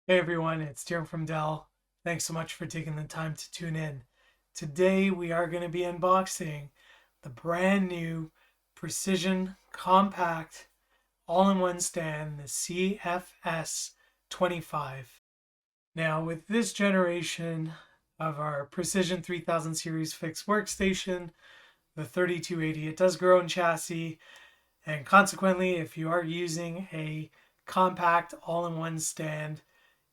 Hey everyone, it's Darren from Dell. Thanks so much for taking the time to tune in. Today we are going to be unboxing the brand new Precision Compact all-in-one stand, the CFS25. Now with this generation of our Precision 3000 series fixed workstation, the 3280, it does grow in chassis, and consequently if you are using a compact all-in-one stand,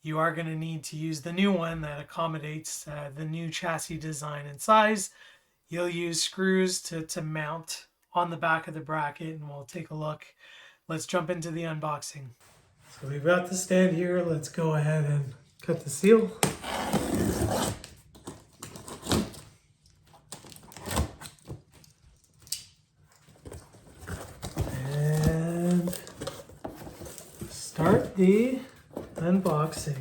you are going to need to use the new one that accommodates the new chassis design and size. You'll use screws to mount on the back of the bracket, and we'll take a look. Let's jump into the unboxing. So we've got the stand here. Let's go ahead and cut the seal. And start the unboxing.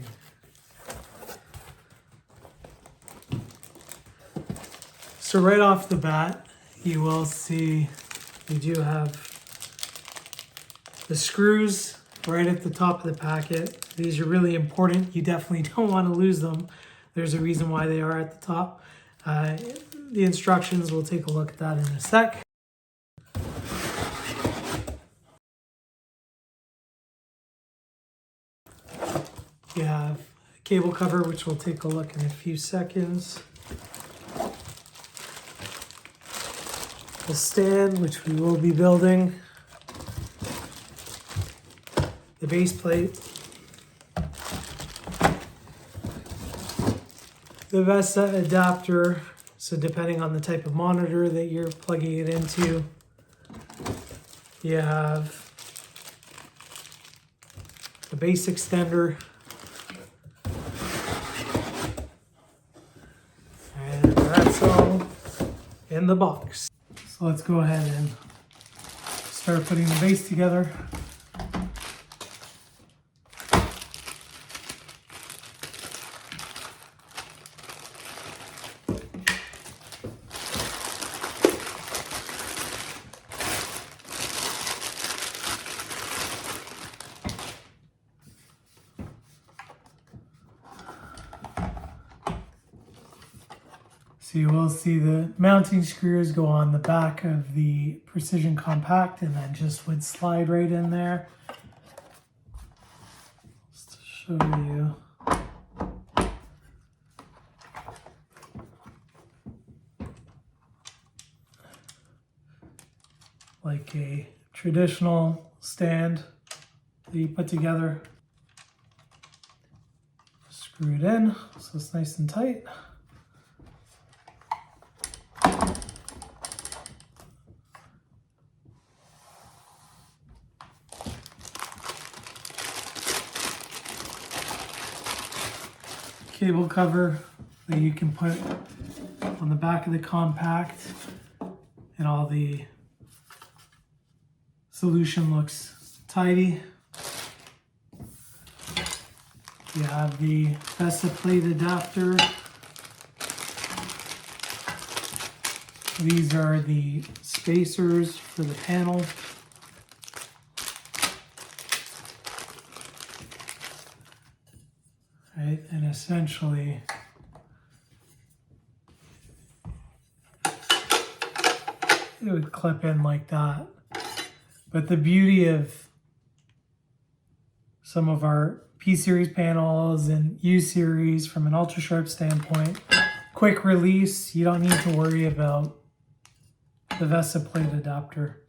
So right off the bat, you will see we do have the screws right at the top of the packet. These are really important. You definitely don't want to lose them. There's a reason why they are at the top. The instructions, we'll take a look at that in a sec. You have a cable cover, which we'll take a look in a few seconds. The stand, which we will be building. The base plate. The VESA adapter, so depending on the type of monitor that you're plugging it into, you have the base extender. And that's all in the box. So let's go ahead and start putting the base together. So you will see the mounting screws go on the back of the Precision Compact and then just would slide right in there. Just to show you. Like a traditional stand that you put together. Screw it in so it's nice and tight. Cable cover that you can put on the back of the compact, and all the solution looks tidy. You have the VESA plate adapter. These are the spacers for the panel. Right, and essentially it would clip in like that. But the beauty of some of our P-series panels and U-series from an ultra-sharp standpoint, quick release, you don't need to worry about the VESA plate adapter.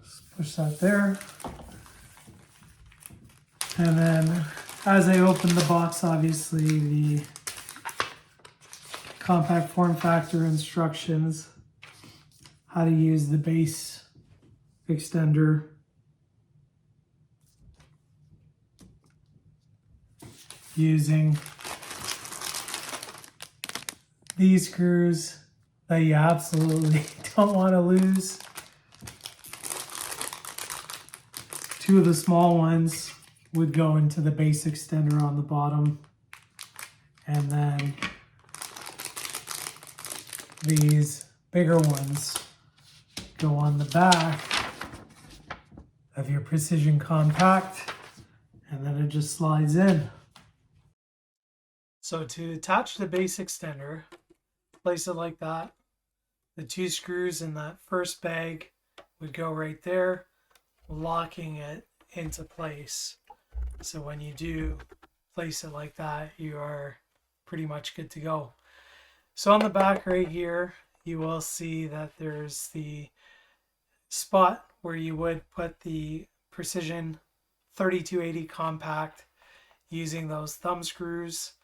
Just push that there. And then as I open the box, obviously the compact form factor instructions, how to use the base extender, using these screws that you absolutely don't want to lose. Two of the small ones would go into the base extender on the bottom, and then these bigger ones go on the back of your Precision Compact, and then it just slides in. So to attach the base extender, place it like that. The 2 screws in that first bag would go right there, locking it into place. So when you do place it like that, you are pretty much good to go. So on the back right here, you will see that there's the spot where you would put the Precision 3280 Compact using those thumb screws.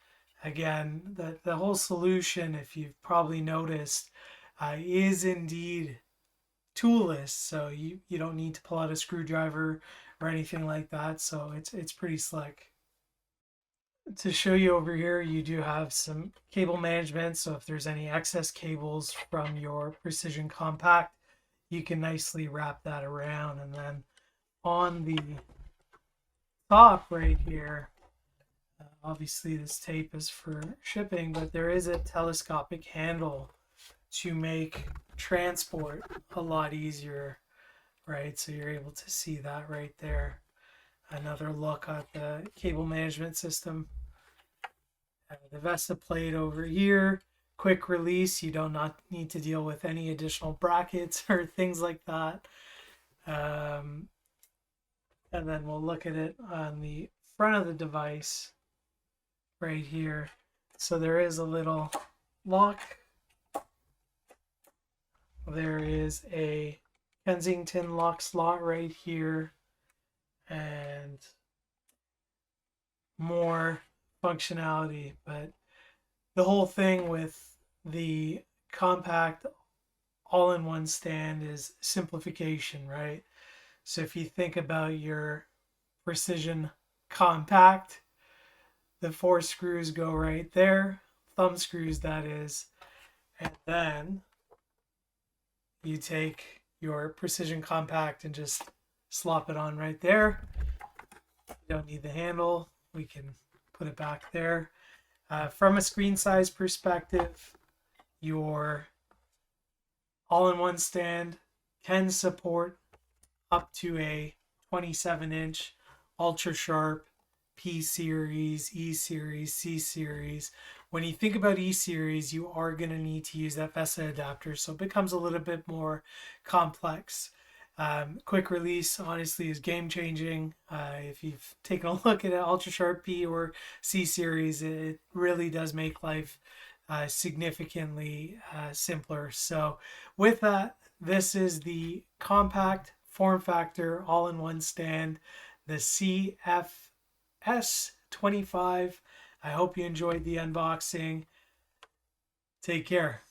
Again, the whole solution, if you've probably noticed, is indeed toolless, so you don't need to pull out a screwdriver or anything like that, so it's pretty slick. To show you over here, you do have some cable management, so if there's any excess cables from your Precision Compact, you can nicely wrap that around. And then on the top right here, obviously this tape is for shipping, but there is a telescopic handle to make transport a lot easier, right? So you're able to see that right there. Another look at the cable management system. The VESA plate over here, quick release. You do not need to deal with any additional brackets or things like that. And then we'll look at it on the front of the device right here. So there is a little lock. There is a Kensington Lock slot right here, and more functionality. But the whole thing with the compact all-in-one stand is simplification, right? So if you think about your Precision Compact, the 4 screws go right there, thumb screws that is, and then you take your Precision Compact and just slop it on right there. You don't need the handle. We can put it back there. From a screen size perspective, your all-in-one stand can support up to a 27-inch ultra sharp P series, E series, C series. When you think about E series, you are going to need to use that VESA adapter, so it becomes a little bit more complex. Quick release honestly is game changing. If you've taken a look at an ultra sharp P or C series, it really does make life significantly simpler. So with that, this is the compact form factor all-in-one stand, the CFS25. I hope you enjoyed the unboxing. Take care.